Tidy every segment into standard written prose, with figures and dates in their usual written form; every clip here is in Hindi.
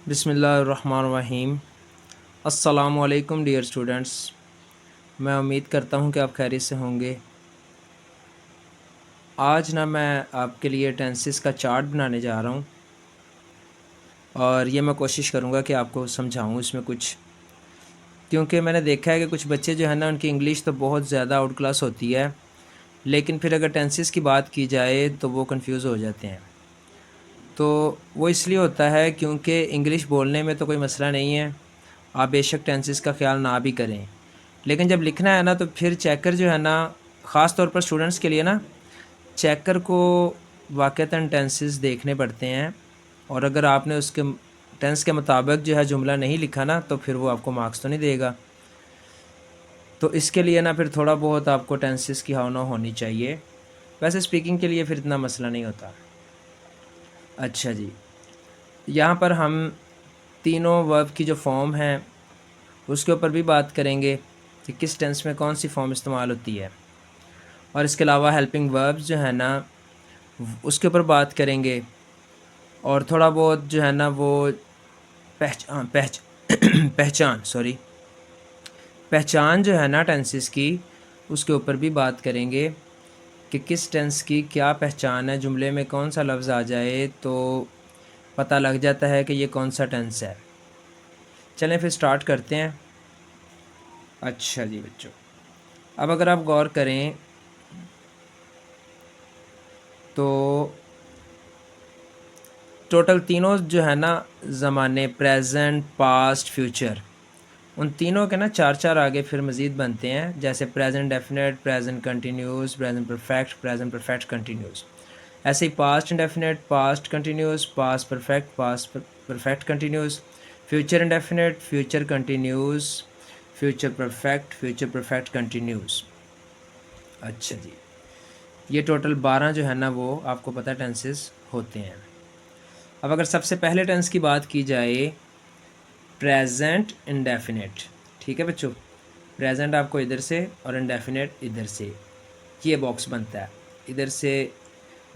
बिस्मिल्लाहिर्रहमानिर्रहीम। अस्सलामुअलैकुम डियर स्टूडेंट्स। मैं उम्मीद करता हूँ कि आप खैरियत से होंगे। आज ना मैं आपके लिए टेंसेस का चार्ट बनाने जा रहा हूँ और ये मैं कोशिश करूँगा कि आपको समझाऊँ इसमें कुछ, क्योंकि मैंने देखा है कि कुछ बच्चे जो है ना उनकी इंग्लिश तो बहुत ज़्यादा आउट क्लास होती है, लेकिन फिर अगर टेंसेस की बात की जाए तो वो कंफ्यूज हो जाते हैं। तो वो इसलिए होता है क्योंकि इंग्लिश बोलने में तो कोई मसला नहीं है, आप बेशक टेंसेस का ख्याल ना भी करें, लेकिन जब लिखना है ना तो फिर चेकर जो है ना, ख़ास तौर पर स्टूडेंट्स के लिए ना, चेकर को वाक़तन टेंसेस देखने पड़ते हैं और अगर आपने उसके टेंस के मुताबिक जो है जुमला नहीं लिखा ना तो फिर वो आपको मार्क्स तो नहीं देगा। तो इसके लिए ना फिर थोड़ा बहुत आपको टेंसेस की हाव होनी चाहिए। वैसे स्पीकिंग के लिए फिर इतना मसला नहीं होता। अच्छा जी, यहाँ पर हम तीनों वर्ब की जो फॉर्म है उसके ऊपर भी बात करेंगे कि किस टेंस में कौन सी फॉर्म इस्तेमाल होती है, और इसके अलावा हेल्पिंग वर्ब्स जो है ना उसके ऊपर बात करेंगे, और थोड़ा बहुत जो है ना वो पहचान जो है ना टेंसेस की, उसके ऊपर भी बात करेंगे कि किस टेंस की क्या पहचान है, जुमले में कौन सा लफ्ज़ आ जाए तो पता लग जाता है कि ये कौन सा टेंस है। चलें फिर स्टार्ट करते हैं। अच्छा जी बच्चों, अब अगर आप गौर करें तो टोटल तीनों जो है ना ज़माने, प्रेजेंट, पास्ट, फ्यूचर, उन तीनों के ना चार चार आगे फिर मज़ीद बनते हैं, जैसे present definite, present continuous, present perfect continuous. ऐसे ही past indefinite, past continuous, past perfect continuous, future indefinite, future continuous, future perfect continuous. अच्छा जी, ये टोटल 12 जो है ना वो आपको पता टेंसेस होते हैं। अब अगर सबसे पहले टेंस की बात की जाए, प्रेजेंट इंडेफिनेट, ठीक है बच्चों, प्रेजेंट आपको इधर से और इंडेफिनेट इधर से, ये बॉक्स बनता है। इधर से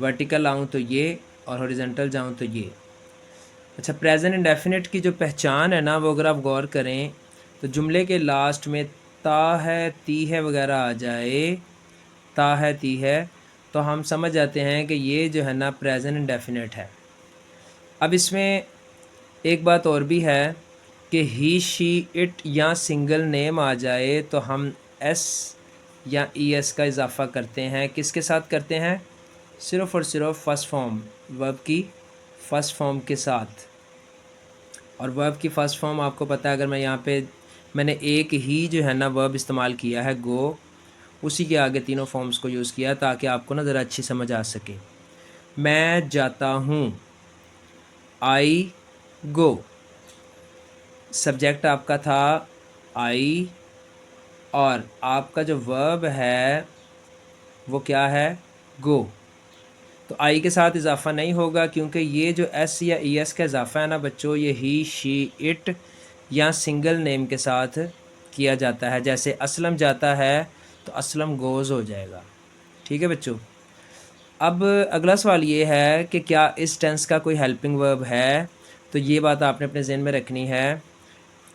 वर्टिकल आऊँ तो ये और हॉरिजॉन्टल जाऊँ तो ये। अच्छा, प्रेजेंट इंडेफिनेट की जो पहचान है ना वो अगर आप गौर करें तो जुमले के लास्ट में ता है, ती है वगैरह आ जाए, ता है, ती है, तो हम समझ जाते हैं कि ये जो है ना प्रेजेंट इंडेफिनेट है। अब इसमें एक बात और भी है कि ही, शी, इट या सिंगल नेम आ जाए तो हम एस या ई एस का इजाफ़ा करते हैं। किसके साथ करते हैं? सिर्फ़ और सिर्फ फर्स्ट फॉर्म, वर्ब की फ़र्स्ट फॉर्म के साथ। और वर्ब की फ़र्स्ट फॉर्म आपको पता है, अगर मैं यहाँ पे मैंने एक ही जो है ना वर्ब इस्तेमाल किया है, गो, उसी के आगे तीनों फॉर्म्स को यूज़ किया ताकि आपको ना ज़रा अच्छी समझ आ सके। मैं जाता हूँ, आई गो, सब्जेक्ट आपका था आई, और आपका जो वर्ब है वो क्या है? गो। तो आई के साथ इजाफ़ा नहीं होगा क्योंकि ये जो एस या ई एस का इजाफ़ा है ना बच्चों, ये ही, शी, इट या सिंगल नेम के साथ किया जाता है। जैसे असलम जाता है तो असलम गोज़ हो जाएगा। ठीक है बच्चों। अब अगला सवाल ये है कि क्या इस टेंस का कोई हेल्पिंग वर्ब है? तो ये बात आपने अपने ज़हन में रखनी है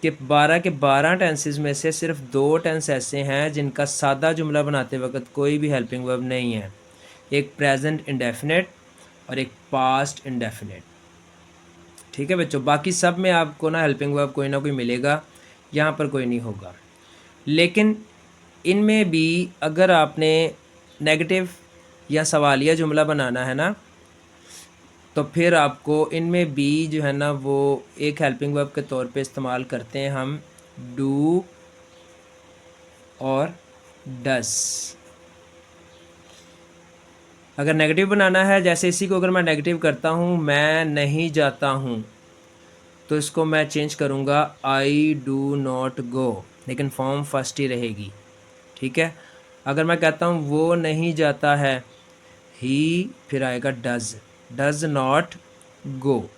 कि 12 के 12 टेंसेस में से सिर्फ 2 टेंस ऐसे हैं जिनका सादा जुमला बनाते वक्त कोई भी हेल्पिंग वर्ब नहीं है। एक प्रेजेंट इंडेफिनेट और एक पास्ट इंडेफिनेट। ठीक है बच्चों, बाकी सब में आपको ना हेल्पिंग वर्ब कोई ना कोई मिलेगा, यहाँ पर कोई नहीं होगा। लेकिन इनमें भी अगर आपने नेगेटिव या सवालिया जुमला बनाना है ना तो फिर आपको इनमें भी जो है ना वो एक हेल्पिंग वर्ब के तौर पे इस्तेमाल करते हैं हम, डू और डस। अगर नेगेटिव बनाना है, जैसे इसी को अगर मैं नेगेटिव करता हूँ, मैं नहीं जाता हूँ, तो इसको मैं चेंज करूँगा आई डू नॉट गो, लेकिन फॉर्म फर्स्ट ही रहेगी। ठीक है। अगर मैं कहता हूँ वो नहीं जाता है, ही, फिर आएगा डज नॉट गो।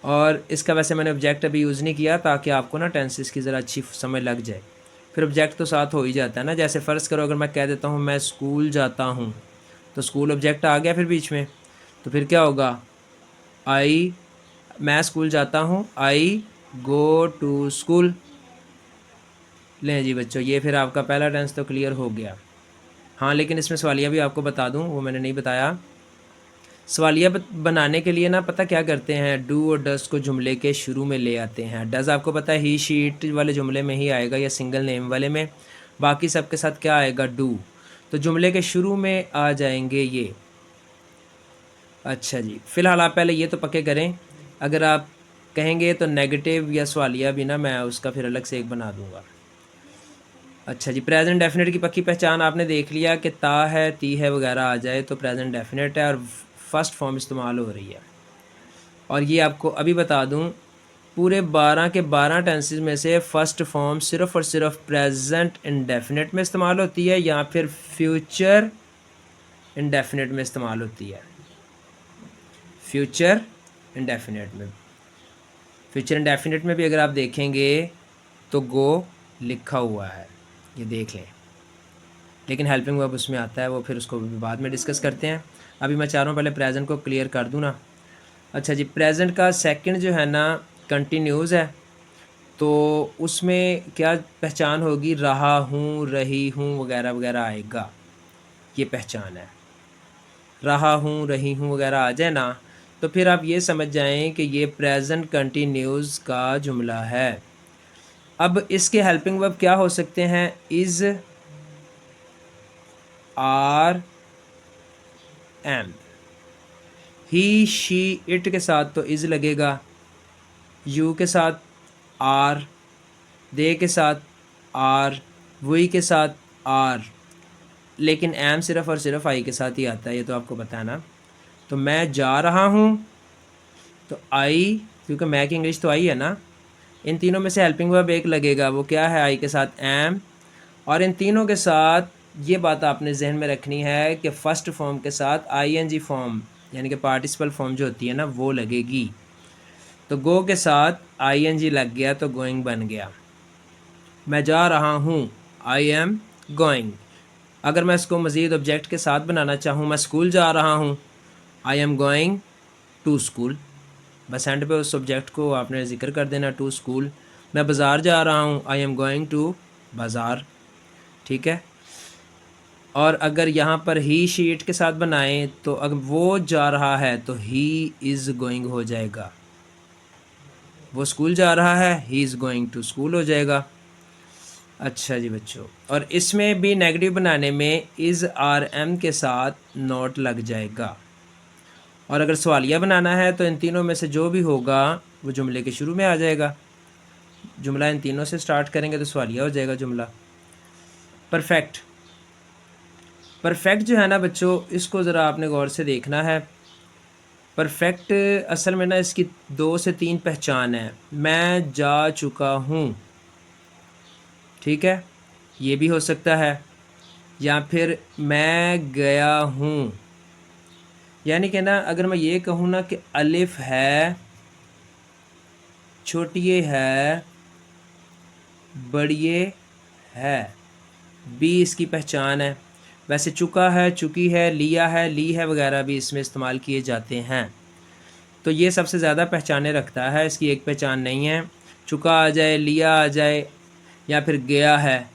और इसका वैसे मैंने ऑब्जेक्ट अभी यूज़ नहीं किया ताकि आपको ना टेंसेस की ज़रा अच्छी समझ लग जाए। फिर ऑब्जेक्ट तो साथ हो ही जाता है ना। जैसे फ़र्ज़ करो अगर मैं कह देता हूँ मैं स्कूल जाता हूँ, तो स्कूल ऑब्जेक्ट आ गया फिर बीच में, तो फिर क्या होगा? आई, मैं स्कूल जाता हूँ, आई गो टू स्कूल। लें जी बच्चों, ये फिर आपका पहला टेंस तो क्लियर हो गया। हाँ, लेकिन इसमें सवालिया भी आपको बता दूँ, वो मैंने नहीं बताया। सवालिया बनाने के लिए ना पता क्या करते हैं, डू और डज को जुमले के शुरू में ले आते हैं। डज आपको पता है ही शी इट वाले जुमले में ही आएगा या सिंगल नेम वाले में, बाकी सबके साथ क्या आएगा, डू। तो जुमले के शुरू में आ जाएंगे ये। अच्छा जी, फ़िलहाल आप पहले ये तो पक्के करें, अगर आप कहेंगे तो नेगेटिव या सवालिया भी ना मैं उसका फिर अलग से एक बना दूंगा। अच्छा जी, प्रेजेंट डेफिनेट की पक्की पहचान आपने देख लिया कि ता है, ती है वगैरह आ जाए तो प्रेजेंट डेफिनेट है और फर्स्ट फॉर्म इस्तेमाल हो रही है। और ये आपको अभी बता दूं, पूरे 12 के 12 टेंसेस में से फ़र्स्ट फॉर्म सिर्फ़ और सिर्फ प्रेजेंट इंडेफिनिट में इस्तेमाल होती है या फिर फ्यूचर इंडेफिनिट में इस्तेमाल होती है। फ्यूचर इंडेफिनिट में, फ्यूचर इंडेफिनिट में भी अगर आप देखेंगे तो गो लिखा हुआ है, ये देख लें, लेकिन हेल्पिंग वर्ब उसमें आता है, वो फिर उसको बाद में डिस्कस करते हैं। अभी मैं चाह रहा हूँ पहले प्रेजेंट को क्लियर कर दूँ ना। अच्छा जी, प्रेजेंट का सेकंड जो है ना कंटिन्यूज़ है, तो उसमें क्या पहचान होगी, रहा हूँ, रही हूँ वगैरह वगैरह आएगा, ये पहचान है। रहा हूँ, रही हूँ वगैरह आ जाए ना, तो फिर आप ये समझ जाएं कि ये प्रेजेंट कंटिन्यूज़ का जुमला है। अब इसके हेल्पिंग वर्ब क्या हो सकते हैं, is, are, am. He she it के साथ तो इज़ लगेगा, यू के साथ आर, दे के साथ आर, वही के साथ आर, लेकिन एम सिर्फ़ और सिर्फ आई के साथ ही आता है, ये तो आपको पता है ना। तो मैं जा रहा हूँ तो आई, क्योंकि मैं की इंग्लिश तो आई है ना, इन तीनों में से हेल्पिंग वर्ब एक लगेगा, वो क्या है, आई के साथ एम। और इन तीनों के साथ ये बात आपने जहन में रखनी है कि फ़र्स्ट फॉर्म के साथ आईएनजी फॉर्म यानी कि पार्टिसिपल फॉर्म जो होती है ना वो लगेगी। तो गो के साथ आईएनजी लग गया तो गोइंग बन गया। मैं जा रहा हूँ, आई एम गोइंग। अगर मैं इसको मज़ीद ऑब्जेक्ट के साथ बनाना चाहूँ, मैं स्कूल जा रहा हूँ, I am going to school. बस एंड पे उस सब्जेक्ट को आपने ज़िक्र कर देना, टू स्कूल। मैं बाज़ार जा रहा हूँ, आई एम गोइंग टू बाज़ार। ठीक है। और अगर यहाँ पर ही शीट के साथ बनाएं तो अगर वो जा रहा है तो ही इज़ गोइंग हो जाएगा, वो स्कूल जा रहा है, he is going to school हो जाएगा। अच्छा जी बच्चों, और इसमें भी नेगेटिव बनाने में इज़ आर एम के साथ नॉट लग जाएगा। और अगर सवालिया बनाना है तो इन तीनों में से जो भी होगा वो जुमले के शुरू में आ जाएगा। जुमला इन तीनों से स्टार्ट करेंगे तो सवालिया हो जाएगा जुमला। परफेक्ट, परफेक्ट जो है ना बच्चों, इसको ज़रा आपने गौर से देखना है। परफेक्ट असल में ना इसकी 2 से 3 पहचान है। मैं जा चुका हूँ, ठीक है, ये भी हो सकता है, या फिर मैं गया हूँ। यानी कि ना अगर मैं ये कहूँ ना कि अलिफ है, छोटिए है, बड़िए है, बी इसकी पहचान है। वैसे चुका है, चुकी है, लिया है, ली है वगैरह भी इसमें इस्तेमाल किए जाते हैं। तो ये सबसे ज़्यादा पहचाने रखता है, इसकी एक पहचान नहीं है। चुका आ जाए, लिया आ जाए, या फिर गया है,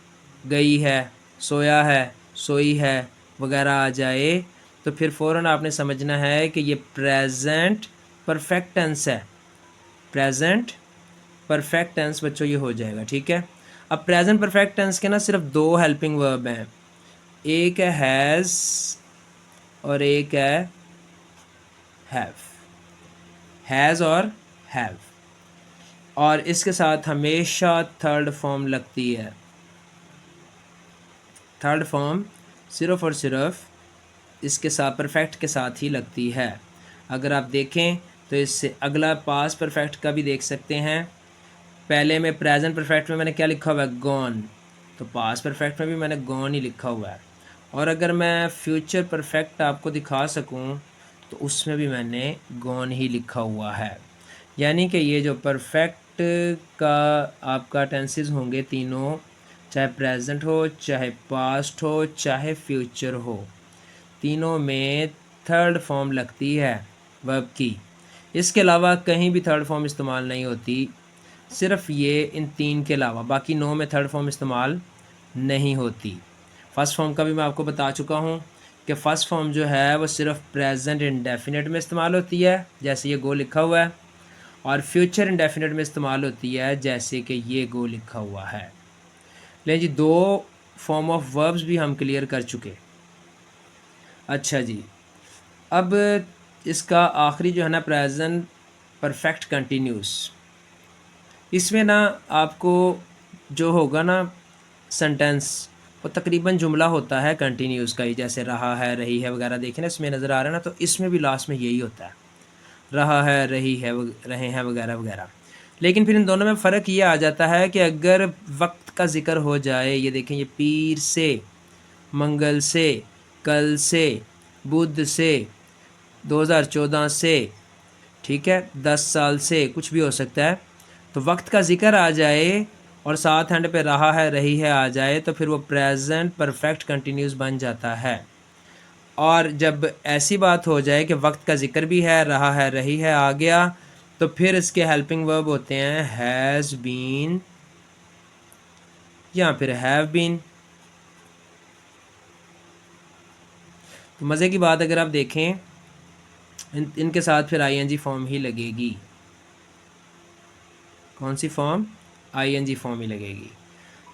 गई है, सोया है, सोई है वगैरह आ जाए, तो फिर फ़ौरन आपने समझना है कि ये प्रेजेंट परफेक्ट टेंस है। प्रेजेंट परफेक्ट टेंस बच्चों ये हो जाएगा, ठीक है। अब प्रेजेंट परफेक्ट टेंस के ना सिर्फ 2 हेल्पिंग वर्ब हैं, एक है हैज़ और एक है हैव। हैज़ और हैव, और इसके साथ हमेशा थर्ड फॉर्म लगती है। थर्ड फॉर्म सिर्फ़ और सिर्फ इसके साथ परफेक्ट के साथ ही लगती है। अगर आप देखें तो इससे अगला पास परफेक्ट का भी देख सकते हैं। पहले में प्रेजेंट परफेक्ट में मैंने क्या लिखा हुआ है, गॉन, तो पास परफेक्ट में भी मैंने गॉन ही लिखा हुआ है। और अगर मैं फ्यूचर परफेक्ट आपको दिखा सकूं तो उसमें भी मैंने गॉन ही लिखा हुआ है। यानी कि ये जो परफेक्ट का आपका टेंसेस होंगे तीनों, चाहे प्रेजेंट हो, चाहे पास्ट हो, चाहे फ्यूचर हो, तीनों में थर्ड फॉर्म लगती है वर्ब की। इसके अलावा कहीं भी थर्ड फॉर्म इस्तेमाल नहीं होती, सिर्फ ये इन 3 के अलावा बाकी 9 में थर्ड फॉर्म इस्तेमाल नहीं होती। फ़र्स्ट फॉर्म का भी मैं आपको बता चुका हूँ कि फ़र्स्ट फॉर्म जो है वो सिर्फ प्रेजेंट इंडेफिनिट में इस्तेमाल होती है, जैसे ये गो लिखा हुआ है, और फ्यूचर इंडेफिनिट में इस्तेमाल होती है, जैसे कि ये गो लिखा हुआ है। लेकिन जी 2 फॉर्म ऑफ वर्ब्स भी हम क्लियर कर चुके। अच्छा जी, अब इसका आखिरी जो है ना प्रेजेंट परफेक्ट कंटिन्यूस, इसमें ना आपको जो होगा ना सेंटेंस, वो तकरीबन जुमला होता है कंटिन्यूस का ही, जैसे रहा है, रही है वगैरह देखें ना इसमें नज़र आ रहा है ना, तो इसमें भी लास्ट में यही होता है, रहा है, रही है, रहे हैं वगैरह वगैरह। लेकिन फिर इन दोनों में फ़र्क ये आ जाता है कि अगर वक्त का ज़िक्र हो जाए, ये देखें, ये पीर से, मंगल से, कल से, बुध से, 2014 से, ठीक है, 10 साल से, कुछ भी हो सकता है, तो वक्त का ज़िक्र आ जाए और साथ एंड पे रहा है, रही है आ जाए, तो फिर वो प्रेजेंट परफेक्ट कंटिन्यूस बन जाता है। और जब ऐसी बात हो जाए कि वक्त का ज़िक्र भी है, रहा है, रही है आ गया, तो फिर इसके हेल्पिंग वर्ब होते हैं हैज़ बीन या फिर हैव बीन। तो मज़े की बात अगर आप देखें, इनके साथ फिर आईएनजी फॉर्म ही लगेगी। कौन सी फॉर्म? आईएनजी फॉर्म ही लगेगी।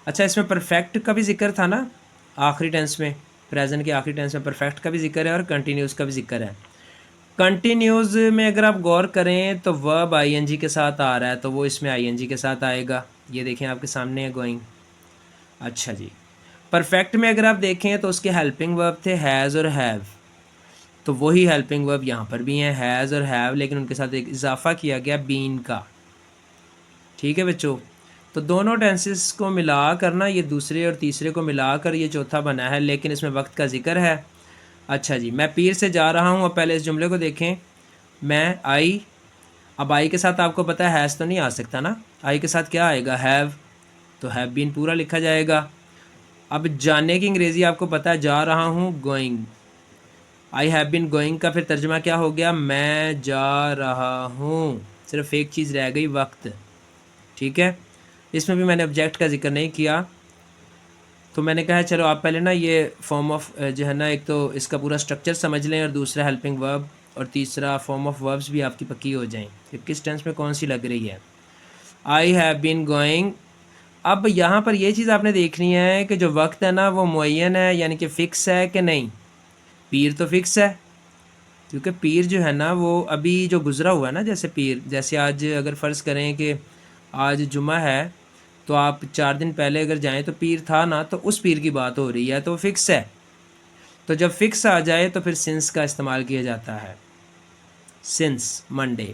अच्छा, इसमें परफेक्ट का भी जिक्र था ना आखिरी टेंस में, प्रेजेंट के आखिरी टेंस में परफेक्ट का भी जिक्र है और कंटिन्यूस का भी जिक्र है। कंटिन्यूस में अगर आप गौर करें तो वर्ब आईएनजी के साथ आ रहा है, तो वो इसमें आईएनजी के साथ आएगा। ये देखें आपके सामने है गोइंग। अच्छा जी, परफेक्ट में अगर आप देखें तो उसके हेल्पिंग वर्ब थे हैज़ और हैव, तो वही हेल्पिंग वर्ब यहाँ पर भी हैं, हैज़ और हैव, लेकिन उनके साथ एक इजाफा किया गया बीन का। ठीक है बच्चों, तो दोनों टेंसेस को मिला कर ना, ये दूसरे और तीसरे को मिलाकर ये चौथा बना है, लेकिन इसमें वक्त का जिक्र है। अच्छा जी, मैं पीर से जा रहा हूँ, और पहले इस जुमले को देखें, मैं आई, अब आई के साथ आपको पता है हैज़ तो नहीं आ सकता ना, आई के साथ क्या आएगा? हैव, तो हैव बीन पूरा लिखा जाएगा। अब जाने की अंग्रेज़ी आपको पता है, जा रहा हूँ, going, I have been going का फिर तर्जमा क्या हो गया? मैं जा रहा हूँ। सिर्फ एक चीज़ रह गई, वक्त। ठीक है, इसमें भी मैंने ऑब्जेक्ट का जिक्र नहीं किया, तो मैंने कहा चलो आप पहले ना ये फॉर्म ऑफ जो है ना, एक तो इसका पूरा स्ट्रक्चर समझ लें, और दूसरा हेल्पिंग वर्ब, और तीसरा फॉर्म ऑफ वर्ब्स भी आपकी पक्की हो जाएं कि किस टेंस में कौन सी लग रही है। I have been going. अब यहाँ पर ये चीज़ आपने देखनी है कि जो वक्त है ना वो मुअय्यन है, यानी कि फ़िक्स है कि नहीं। पीर तो फ़िक्स है, क्योंकि पीर जो है ना वो अभी जो गुज़रा हुआ है ना, जैसे पीर, जैसे आज अगर फ़र्ज़ करें कि आज जुमा है, तो आप 4 दिन पहले अगर जाएं तो पीर था ना, तो उस पीर की बात हो रही है, तो फिक्स है। तो जब फिक्स आ जाए तो फिर सिंस का इस्तेमाल किया जाता है, सिंस मंडे।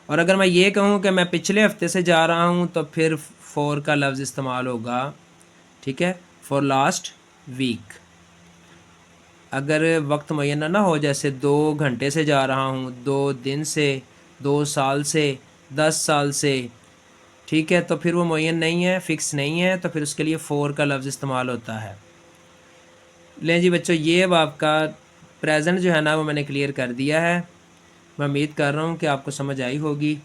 और अगर मैं ये कहूँ कि मैं पिछले हफ्ते से जा रहा हूँ, तो फिर फॉर का लफ्ज़ इस्तेमाल होगा, ठीक है, फॉर लास्ट वीक। अगर वक्त मुय्यन ना हो, जैसे 2 घंटे से जा रहा हूँ, 2 दिन से, 2 साल से, 10 साल से, ठीक है, तो फिर वो मुय्यन नहीं है, फ़िक्स नहीं है, तो फिर उसके लिए फ़ोर का लफ्ज़ इस्तेमाल होता है। लें जी बच्चों, ये अब आपका प्रेजेंट जो है ना वो मैंने क्लियर कर दिया है। मैं उम्मीद कर रहा हूँ कि आपको समझ आई होगी।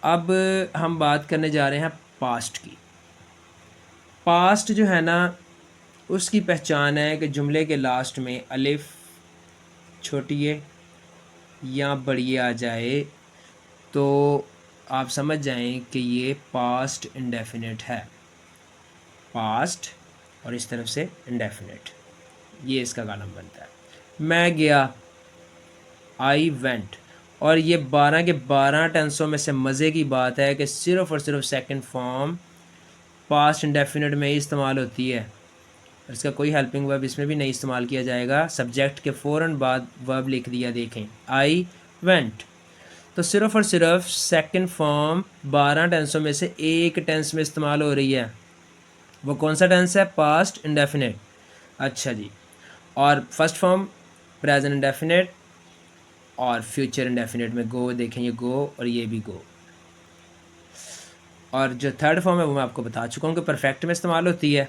अब हम बात करने जा रहे हैं पास्ट की। पास्ट जो है ना उसकी पहचान है कि जुमले के लास्ट में अलिफ छोटी ए या बड़ी आ जाए, तो आप समझ जाएं कि ये पास्ट इंडेफिनिट है। पास्ट और इस तरफ से इंडेफिनिट, ये इसका कालम बनता है। मैं गया, आई वेंट, और ये 12 के 12 टेंसों में से मज़े की बात है कि सिर्फ़ और सिर्फ सेकंड फॉर्म पास्ट इंडेफिनिट में ही इस्तेमाल होती है, और इसका कोई हेल्पिंग वर्ब इसमें भी नहीं इस्तेमाल किया जाएगा। सब्जेक्ट के फ़ौरन बाद वर्ब लिख दिया, देखें, आई वेंट, तो सिर्फ़ और सिर्फ सेकंड फॉर्म 12 टेंसों में से एक टेंस में इस्तेमाल हो रही है। वो कौन सा टेंस है? Past indefinite. अच्छा जी, और फर्स्ट फॉर्म प्रेजेंट इंडेफिनिट, और फ्यूचर इंडेफिनिट में गो, देखें ये गो और ये भी गो। और जो थर्ड फॉर्म है वो मैं आपको बता चुका हूँ कि परफेक्ट में इस्तेमाल होती है।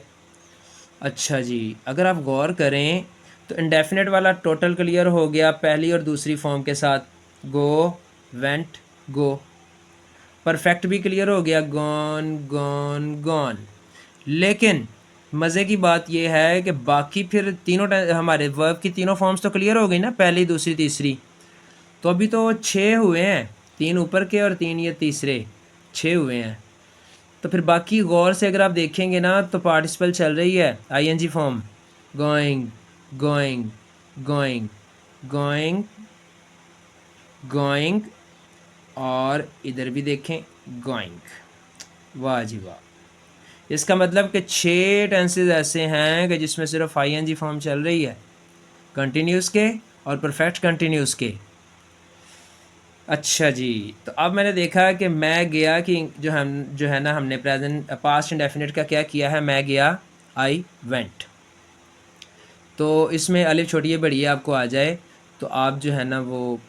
अच्छा जी, अगर आप गौर करें तो इंडेफिनिट वाला टोटल क्लियर हो गया पहली और दूसरी फॉर्म के साथ, गो वेंट, गो। परफेक्ट भी क्लियर हो गया, गॉन गॉन गॉन। लेकिन मज़े की बात यह है कि बाकी फिर तीनों हमारे वर्ब की तीनों फॉर्म्स तो क्लियर हो गई ना, पहली, दूसरी, तीसरी। तो अभी तो 6 हुए हैं, 3 ऊपर के और 3 ये तीसरे, 6 हुए हैं। तो फिर बाकी गौर से अगर आप देखेंगे ना तो पार्टिसिपल चल रही है ING form, going going going going going, और इधर भी देखें गोइंग। वाह जी वाह। इसका मतलब कि 6 टेंसेज ऐसे हैं कि जिसमें सिर्फ आईएनजी फॉर्म चल रही है, कंटिन्यूस के और परफेक्ट कंटिन्यूस के। अच्छा जी, तो अब मैंने देखा कि मैं गया कि जो है ना हमने प्रेजेंट पास्ट इंडेफिनिट का क्या किया है, मैं गया, आई वेंट। तो इसमें अलिफ छोटी है बड़ी है आपको आ जाए तो आप जो है ना वो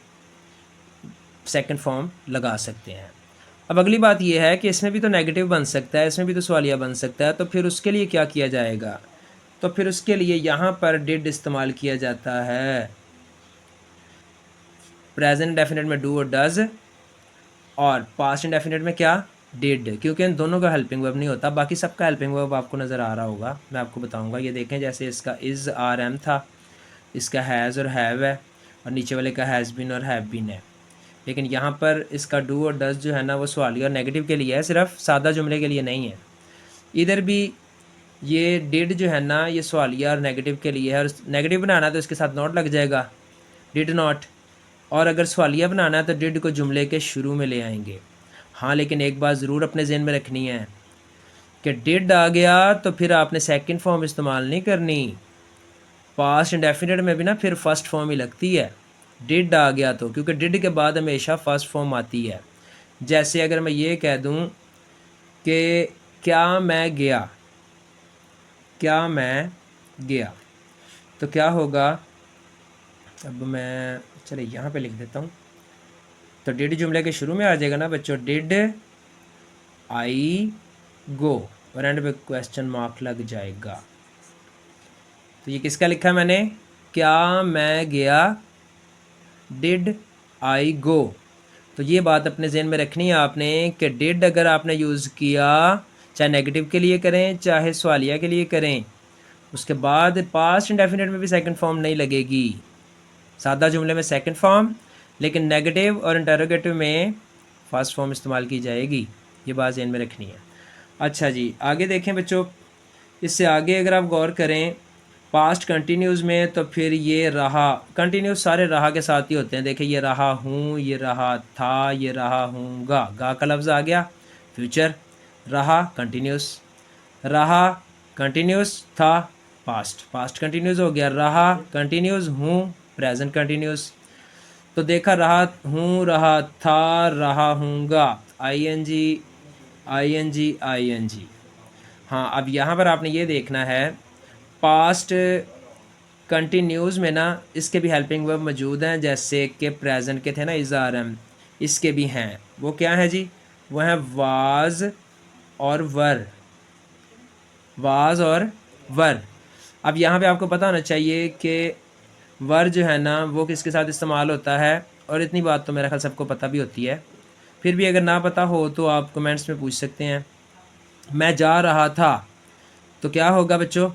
सेकंड फॉर्म लगा सकते हैं। अब अगली बात यह है कि इसमें भी तो नेगेटिव बन सकता है, इसमें भी तो सवालिया बन सकता है, तो फिर उसके लिए क्या किया जाएगा? तो फिर उसके लिए यहाँ पर डिड इस्तेमाल किया जाता है। प्रेजेंट डेफिनेट में डू और डज, और पास्ट इंडेफिनेट में क्या, डिड, क्योंकि इन दोनों का हेल्पिंग वर्ब नहीं होता। बाकी सबका हेल्पिंग वर्ब आपको नज़र आ रहा होगा, मैं आपको बताऊंगा। ये देखें, जैसे इसका इज़ आर एम था, इसका हैज़ और हैव है, और नीचे वाले का हैज़ बिन और हैव बिन है। लेकिन यहाँ पर इसका डू और डज जो है ना वो सवालिया और नेगेटिव के लिए है, सिर्फ सादा जुमले के लिए नहीं है। इधर भी ये डिड जो है ना ये सवालिया और नेगेटिव के लिए है, और नेगेटिव बनाना तो इसके साथ नॉट लग जाएगा, डिड नॉट। और अगर सवालिया बनाना है तो डिड को जुमले के शुरू में ले आएंगे। हाँ, लेकिन एक बात ज़रूर अपने जहन में रखनी है कि डिड आ गया तो फिर आपने सेकंड फॉर्म इस्तेमाल नहीं करनी। पास्ट इंडेफिनिट में भी ना फिर फर्स्ट फॉर्म ही लगती है, डिड आ गया तो, क्योंकि डिड के बाद हमेशा फर्स्ट फॉर्म आती है। जैसे अगर मैं ये कह दूं कि क्या मैं गया, क्या मैं गया, तो क्या होगा? अब मैं चले यहाँ पे लिख देता हूँ। तो डिड जुमले के शुरू में आ जाएगा ना बच्चों, डिड आई गो, और एंड पे क्वेश्चन मार्क लग जाएगा। तो ये किसका लिखा मैंने, क्या मैं गया, डिड आई गो। तो ये बात अपने जहन में रखनी है आपने कि डिड अगर आपने यूज़ किया, चाहे नेगेटिव के लिए करें चाहे सवालिया के लिए करें, उसके बाद पास्ट इंडेफिनिट में भी सेकंड फॉर्म नहीं लगेगी। सादा जुमले में सेकंड फॉर्म, लेकिन नेगेटिव और इंटरोगेटिव में फर्स्ट फॉर्म इस्तेमाल की जाएगी। ये बात जहन में रखनी है। अच्छा जी, आगे देखें बच्चों। इससे आगे अगर आप गौर करें पास्ट कंटिन्यूज़ में, तो फिर ये रहा, कंटिन्यूस सारे रहा के साथ ही होते हैं। देखिए, ये रहा हूँ, ये रहा था, ये रहा हूँगा, गा का लफ्ज़ आ गया, फ्यूचर। रहा कंटिन्यूस, रहा कंटिन्यूस, था पास्ट, पास्ट कंटिन्यूस हो गया, रहा कंटिन्यूस, हूँ प्रेजेंट कंटिन्यूस। तो देखा, रहा हूँ, रहा था, रहा हूँगा, I N G I N G I N G. हाँ, अब यहाँ पर आपने ये देखना है पास्ट कंटिन्यूज़ में ना इसके भी हेल्पिंग वर्ब मौजूद हैं, जैसे कि प्रेजेंट के थे ना इज़ारम, इसके भी हैं। वो क्या है जी? वो हैं वाज और वर, वाज और वर। अब यहाँ पे आपको पता होना चाहिए कि वर जो है ना वो किसके साथ इस्तेमाल होता है, और इतनी बात तो मेरा ख्याल सबको पता भी होती है। फिर भी अगर ना पता हो तो आप कमेंट्स में पूछ सकते हैं। मैं जा रहा था, तो क्या होगा बच्चों?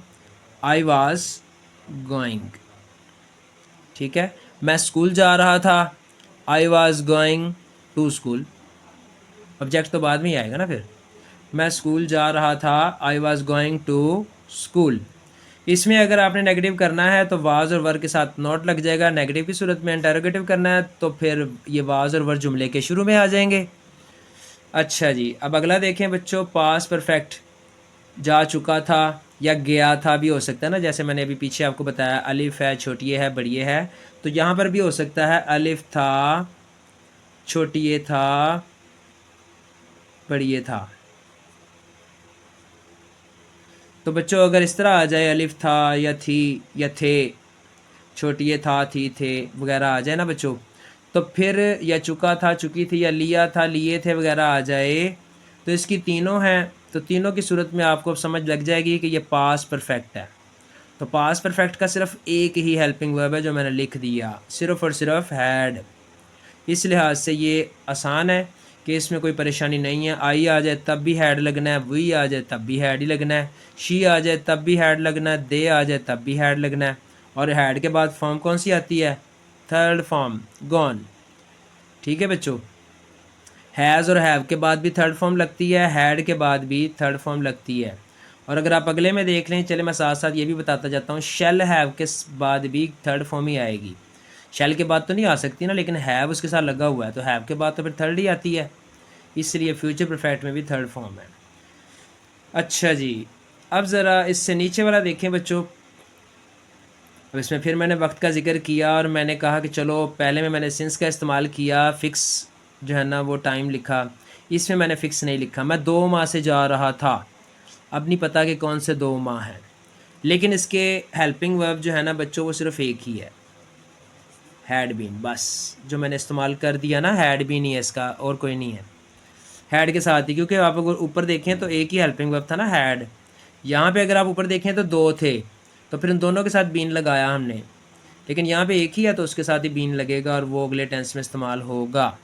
I was going. ठीक है। मैं स्कूल जा रहा था, I was going to school. Object तो बाद में ही आएगा ना फिर। मैं स्कूल जा रहा था, I was going to school. इसमें अगर आपने नेगेटिव करना है तो वाज और वर के साथ नॉट लग जाएगा। नेगेटिव की सूरत में इंटरोगेटिव करना है तो फिर ये वाज और वर जुमले के शुरू में आ जाएंगे। अच्छा जी, अब अगला देखें बच्चों, पास परफेक्ट। जा चुका था या गया था भी हो सकता है ना, जैसे मैंने अभी पीछे आपको बताया अलिफ है, छोटी है, बड़ी है, तो यहाँ पर भी हो सकता है अलिफ था, छोटी था, बड़ी था। तो बच्चों अगर इस तरह आ जाए अलिफ था या थी या थे, छोटी था, थी, थे वगैरह आ जाए ना बच्चों, तो फिर या चुका था, चुकी थी, या लिया था, लिए थे वगैरह आ जाए, तो इसकी तीनों हैं। तो तीनों की सूरत में आपको समझ लग जाएगी कि ये पास परफेक्ट है। तो पास परफेक्ट का सिर्फ एक ही हेल्पिंग वर्ब है जो मैंने लिख दिया, सिर्फ और सिर्फ हैड। इस लिहाज से ये आसान है कि इसमें कोई परेशानी नहीं है। आई आ जाए तब भी हैड लगना है, वी आ जाए तब भी हैड ही लगना है, शी आ जाए तब भी हैड लगना है, दे आ जाए तब भी हैड लगना है। और हैड के बाद फॉर्म कौन सी आती है? Third form, gone. ठीक है बच्चों, हैज़ और हैव के बाद भी थर्ड फॉर्म लगती है, हैड के बाद भी थर्ड फॉर्म लगती है। और अगर आप अगले में देख लें, चले मैं साथ साथ ये भी बताता जाता हूँ, शेल हैव के बाद भी थर्ड फॉर्म ही आएगी। शेल के बाद तो नहीं आ सकती ना, लेकिन हैव उसके साथ लगा हुआ है, तो हैव के बाद तो फिर थर्ड ही आती है, इसलिए फ्यूचर परफेक्ट में भी थर्ड फॉर्म है। अच्छा जी, अब ज़रा इससे नीचे वाला देखें बच्चों। अब इसमें फिर मैंने वक्त का जिक्र किया और मैंने कहा कि चलो पहले में मैंने सिंस का इस्तेमाल किया, फ़िक्स जो है ना वो टाइम लिखा। इसमें मैंने फ़िक्स नहीं लिखा, मैं 2 माह से जा रहा था। अब नहीं पता कि कौन से 2 माह हैं, लेकिन इसके हेल्पिंग वर्ब जो है ना बच्चों वो सिर्फ एक ही है, हैड बीन। बस जो मैंने इस्तेमाल कर दिया ना, हैड बीन ही है इसका, और कोई नहीं है हैड के साथ ही। क्योंकि आप अगर ऊपर देखें तो एक ही हेल्पिंग वर्ब था ना, हैड। यहाँ पे अगर आप ऊपर देखें तो 2 थे, तो फिर उन दोनों के साथ बीन लगाया हमने, लेकिन यहाँ पे एक ही है तो उसके साथ ही बीन लगेगा और वो अगले टेंस में इस्तेमाल होगा।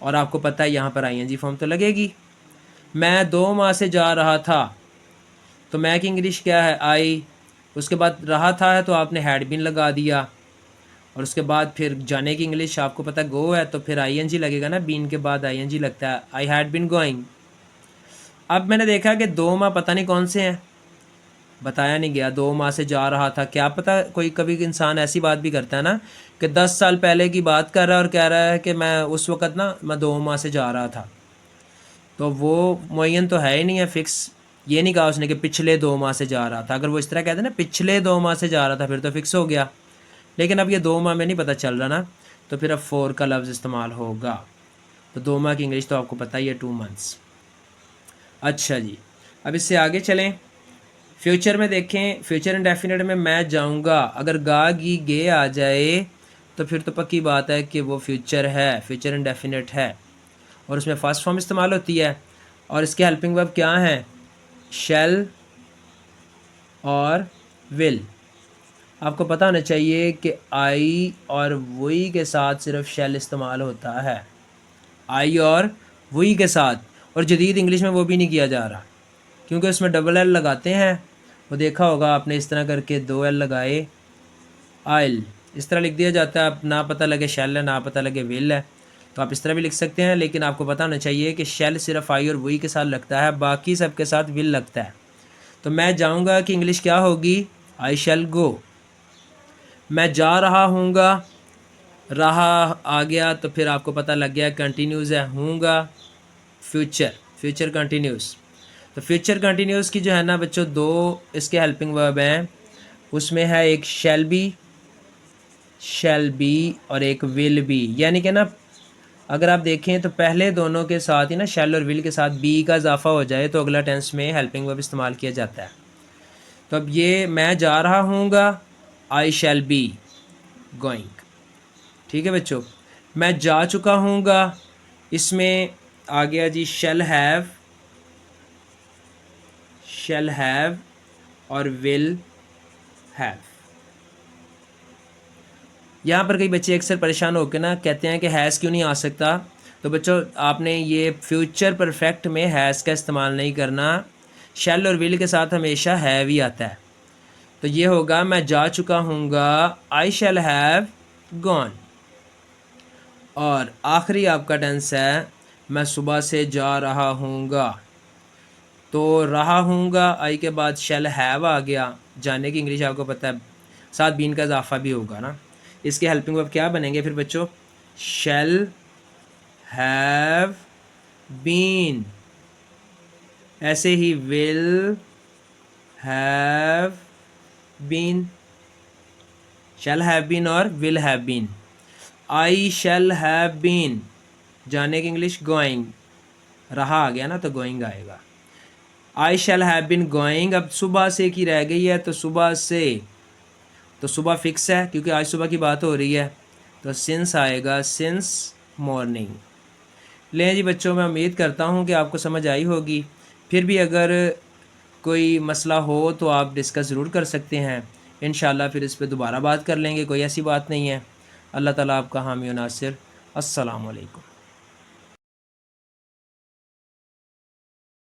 और आपको पता है यहाँ पर आईएनजी फॉर्म तो लगेगी। मैं 2 माह से जा रहा था, तो मैं की इंग्लिश क्या है? आई। उसके बाद रहा था है तो आपने हैड बीन लगा दिया, और उसके बाद फिर जाने की इंग्लिश आपको पता गो है, तो फिर आईएनजी लगेगा ना, बीन के बाद आईएनजी लगता है, आई हैड बीन गोइंग। अब मैंने देखा कि 2 माह पता नहीं कौन से हैं, बताया नहीं गया। 2 माह से जा रहा था, क्या पता कोई कभी इंसान ऐसी बात भी करता है ना कि 10 साल पहले की बात कर रहा है और कह रहा है कि मैं उस वक़्त ना मैं 2 माह से जा रहा था, तो वो मुअय्यन तो है ही नहीं है, फ़िक्स। ये नहीं कहा उसने कि पिछले 2 माह से जा रहा था। अगर वो इस तरह कहते ना पिछले 2 माह से जा रहा था, फिर तो फ़िक्स हो गया, लेकिन अब ये 2 माह में नहीं पता चल रहा ना, तो फिर अब फोर का लफ्ज़ इस्तेमाल होगा। तो 2 माह की इंग्लिश तो आपको पता ही है, 2 मंथ्स। अच्छा जी, अब इससे आगे चलें। फ्यूचर में देखें, फ्यूचर इंडेफिनिट में मैं जाऊंगा, अगर गा गी गे आ जाए तो फिर तो पक्की बात है कि वो फ्यूचर है, फ्यूचर इंडेफिनिट है, और उसमें फर्स्ट फॉर्म इस्तेमाल होती है। और इसके हेल्पिंग वर्ब क्या हैं? शैल और विल। आपको पता होना चाहिए कि आई और वही के साथ सिर्फ शैल इस्तेमाल होता है, आई और वही के साथ, और जदीद इंग्लिश में वो भी नहीं किया जा रहा, क्योंकि उसमें डबल एल लगाते हैं। वो देखा होगा आपने, इस तरह करके 2 एल लगाए, आइल इस तरह लिख दिया जाता है, ना पता लगे शैल है ना पता लगे विल है, तो आप इस तरह भी लिख सकते हैं। लेकिन आपको पता होना चाहिए कि शैल सिर्फ आई और वही के साथ लगता है, बाकी सब के साथ विल लगता है। तो मैं जाऊंगा कि इंग्लिश क्या होगी? आई शैल गो। मैं जा रहा हूँगा, रहा आ गया तो फिर आपको पता लग गया कंटिन्यूज़ है, हूँगा फ्यूचर, फ्यूचर कंटिन्यूस। तो फ्यूचर कंटिन्यूस की जो है ना बच्चों 2 इसके हेल्पिंग वर्ब हैं, उसमें है एक शैल बी और एक विल बी। यानी कि ना अगर आप देखें तो पहले दोनों के साथ ही ना, शैल और विल के साथ बी का इजाफा हो जाए तो अगला टेंस में हेल्पिंग वर्ब इस्तेमाल किया जाता है। तो अब ये मैं जा रहा हूँगा, आई शैल बी गोइंग। ठीक है बच्चों, मैं जा चुका हूँगा, इसमें आ गया जी शैल हैव और विल हैव। यहाँ पर कई बच्चे अक्सर परेशान होकर ना कहते हैं कि हैज़ क्यों नहीं आ सकता। तो बच्चों आपने ये फ्यूचर परफेक्ट में हैज़ का इस्तेमाल नहीं करना, शैल और विल के साथ हमेशा हैव ही आता है। तो ये होगा मैं जा चुका हूँगा, आई शैल हैव गॉन। और आखिरी आपका टेंस है मैं सुबह से जा रहा हूँगा, तो रहा हूँगा आई के बाद शैल हैव आ गया, जाने की इंग्लिश आपको पता है, साथ बीन का इजाफा भी होगा ना। इसके हेल्पिंग वर्ब क्या बनेंगे फिर बच्चों? शैल हैव बीन, ऐसे ही will have been, shall have been और will have been. I shall have been, जाने की इंग्लिश गोइंग, रहा आ गया ना तो गोइंग आएगा। आई शैल हैव बीन गोइंग, अब सुबह से की रह गई है, तो सुबह से, तो सुबह फिक्स है क्योंकि आज सुबह की बात हो रही है, तो सिंस आएगा, सिंस मॉर्निंग। लें जी बच्चों, मैं उम्मीद करता हूँ कि आपको समझ आई होगी। फिर भी अगर कोई मसला हो तो आप डिस्कस ज़रूर कर सकते हैं, इंशाल्लाह फिर इस पर दोबारा बात कर लेंगे, कोई ऐसी बात नहीं है। अल्लाह ताला आपका हामी व नासिर। अस्सलाम वालेकुम।